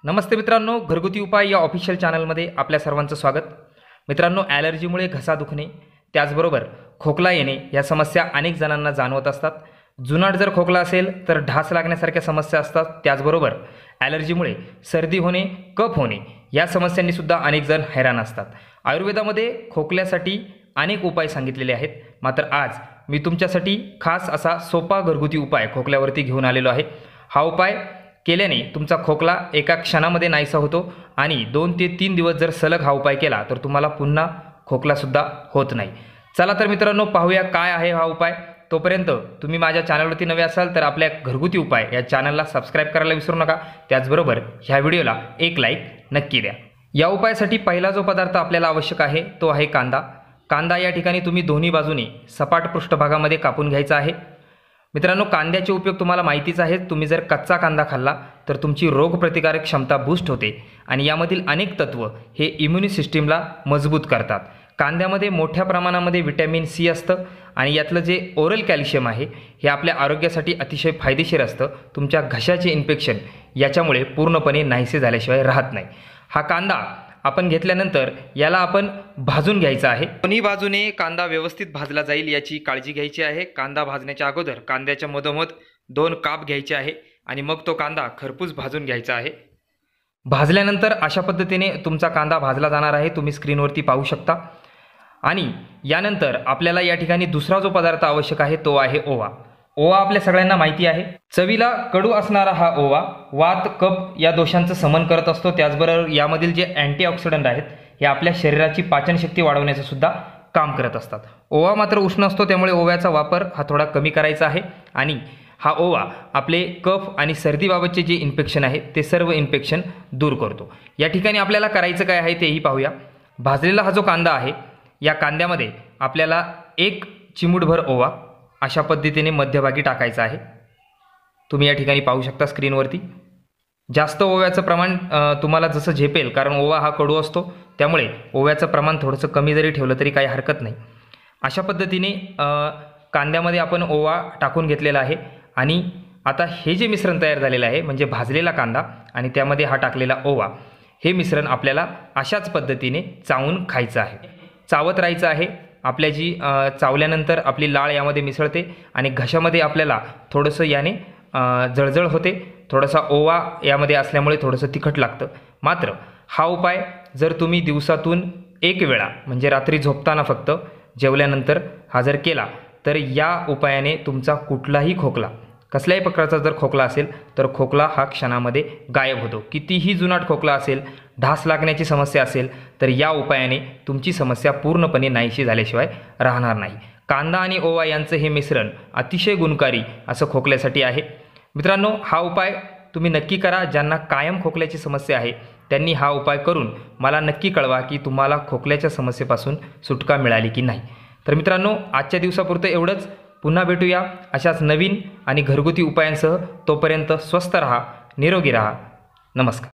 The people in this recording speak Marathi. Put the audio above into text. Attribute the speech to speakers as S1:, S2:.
S1: नमस्ते मित्रांनो, घरगुती उपाय या ऑफिशियल चॅनलमध्ये आपल्या सर्वांचं स्वागत। मित्रांनो, ॲलर्जीमुळे घसा दुखणे त्याचबरोबर खोकला येणे या समस्या अनेक जणांना जाणवत असतात। जुनाट जर खोकला असेल तर ढास लागण्यासारख्या समस्या असतात। त्याचबरोबर ॲलर्जीमुळे सर्दी होणे, कफ होणे या समस्यांनी सुद्धा अनेक जण हैराण असतात। आयुर्वेदामध्ये खोकल्यासाठी अनेक उपाय सांगितलेले आहेत, मात्र आज मी तुमच्यासाठी खास असा सोपा घरगुती उपाय खोकल्यावरती घेऊन आलेलो आहे। हा उपाय केल्याने तुमचा खोकला एका क्षणामध्ये नाहीसा होतो आणि 2 ते 3 दिवस जर सलग हा उपाय केला तर तुम्हाला पुन्हा खोकला सुद्धा होत नाही। चला तर मित्रांनो, पाहूया काय आहे हा उपाय। तोपर्यंत तुम्ही माझ्या चॅनलवरती नवे असाल तर आपल्या घरगुती उपाय या चॅनलला सबस्क्राइब करायला विसरू नका। त्याचबरोबर ह्या व्हिडिओला एक लाईक नक्की द्या। या उपायासाठी पहिला जो पदार्थ आपल्याला आवश्यक आहे तो आहे कांदा। कांदा या ठिकाणी तुम्ही दोन्ही बाजूने सपाट पृष्ठभागामध्ये कापून घ्यायचा आहे। मित्रांनो, कांद्याचे उपयोग तुम्हाला माहितीच आहेत। तुम्ही जर कच्चा कांदा खाल्ला तर तुमची रोगप्रतिकारक क्षमता बूस्ट होते आणि यामधील अनेक तत्व हे इम्युनी सिस्टीमला मजबूत करतात। कांद्यामध्ये मोठ्या प्रमाणामध्ये व्हिटॅमिन सी असतं आणि यातलं जे ओरल कॅल्शियम आहे हे आपल्या आरोग्यासाठी अतिशय फायदेशीर असतं। तुमच्या घशाचे इन्फेक्शन याच्यामुळे पूर्णपणे नाहीसे झाल्याशिवाय राहत नाही। हा कांदा आपण घेतल्यानंतर याला आपण भाजून घ्यायचा आहे। दोन्ही बाजूने कांदा व्यवस्थित भाजला जाईल याची काळजी घ्यायची आहे। कांदा भाजण्याच्या अगोदर कांद्याच्या मधोमध 2 काप घ्यायचे आहे आणि मग तो कांदा खरपूस भाजून घ्यायचा आहे। भाजल्यानंतर अशा पद्धतीने तुमचा कांदा भाजला जाणार आहे, तुम्ही स्क्रीनवरती पाहू शकता। आणि यानंतर आपल्याला या ठिकाणी दुसरा जो पदार्थ आवश्यक आहे तो आहे ओवा। ओवा आपल्या सगळ्यांना माहिती आहे, चवीला कडू असणारा हा ओवा वात, कफ या दोषांचं समन करत असतो। त्याचबरोबर यामधील जे अँटीऑक्सिडंट आहेत हे आपल्या शरीराची पाचनशक्ती वाढवण्याचं सुद्धा काम करत असतात। ओवा मात्र उष्ण असतो, त्यामुळे ओव्याचा वापर हा थोडा कमी करायचा आहे। आणि हा ओवा आपले कफ आणि सर्दीबाबतचे जे इन्फेक्शन आहे ते सर्व इन्फेक्शन दूर करतो। या ठिकाणी आपल्याला करायचं काय आहे तेही पाहूया। भाजलेला हा जो कांदा आहे या कांद्यामध्ये आपल्याला 1 चिमूटभर ओवा अशा पद्धतीने मध्यभागी टाकायचा आहे। तुम्ही या ठिकाणी पाहू शकता स्क्रीनवरती। जास्त ओव्याचं प्रमाण तुम्हाला जसं झेपेल, कारण ओवा हा कडू असतो त्यामुळे ओव्याचं प्रमाण थोडंसं कमी जरी ठेवलं तरी काही हरकत नाही। अशा पद्धतीने कांद्यामध्ये आपण ओवा टाकून घेतलेला आहे आणि आता हे जे मिश्रण तयार झालेलं आहे म्हणजे भाजलेला कांदा आणि त्यामध्ये हा टाकलेला ओवा, हे मिश्रण आपल्याला अशाच पद्धतीने चावून खायचं आहे, चावत राहायचं आहे। आपल्या जी चावल्यानंतर आपली लाळ यामध्ये मिसळते आणि घशामध्ये आपल्याला थोडंसं याने जळजळ होते। थोडासा ओवा यामध्ये असल्यामुळे थोडंसं तिखट लागतं। मात्र हा उपाय जर तुम्ही दिवसातून 1 वेळा म्हणजे रात्री झोपताना फक्त जेवल्यानंतर हा जर केला तर या उपायाने तुमचा कुठलाही खोकला, कसल्याही प्रकारचा जर खोकला असेल तर खोकला हा क्षणामध्ये गायब होतो। कितीही जुनाट खोकला असेल, ढास लागण्याची समस्या असेल तर या उपायाने तुमची समस्या पूर्णपणे नाहीशी झाल्याशिवाय राहणार नाही। कांदा आणि ओवा यांचं हे मिश्रण अतिशय गुणकारी असं खोकल्यासाठी आहे। मित्रांनो, हा उपाय तुम्ही नक्की करा। ज्यांना कायम खोकल्याची समस्या आहे त्यांनी हा उपाय करून मला नक्की कळवा की तुम्हाला खोकल्याच्या समस्येपासून सुटका मिळाली की नाही। तर मित्रांनो, आजच्या दिवसापुरतं एवढंच। पुन्हा भेटूया अशाच नवीन आणि घरगुती उपायांसह। तोपर्यंत स्वस्थ रहा, निरोगी रहा। नमस्कार।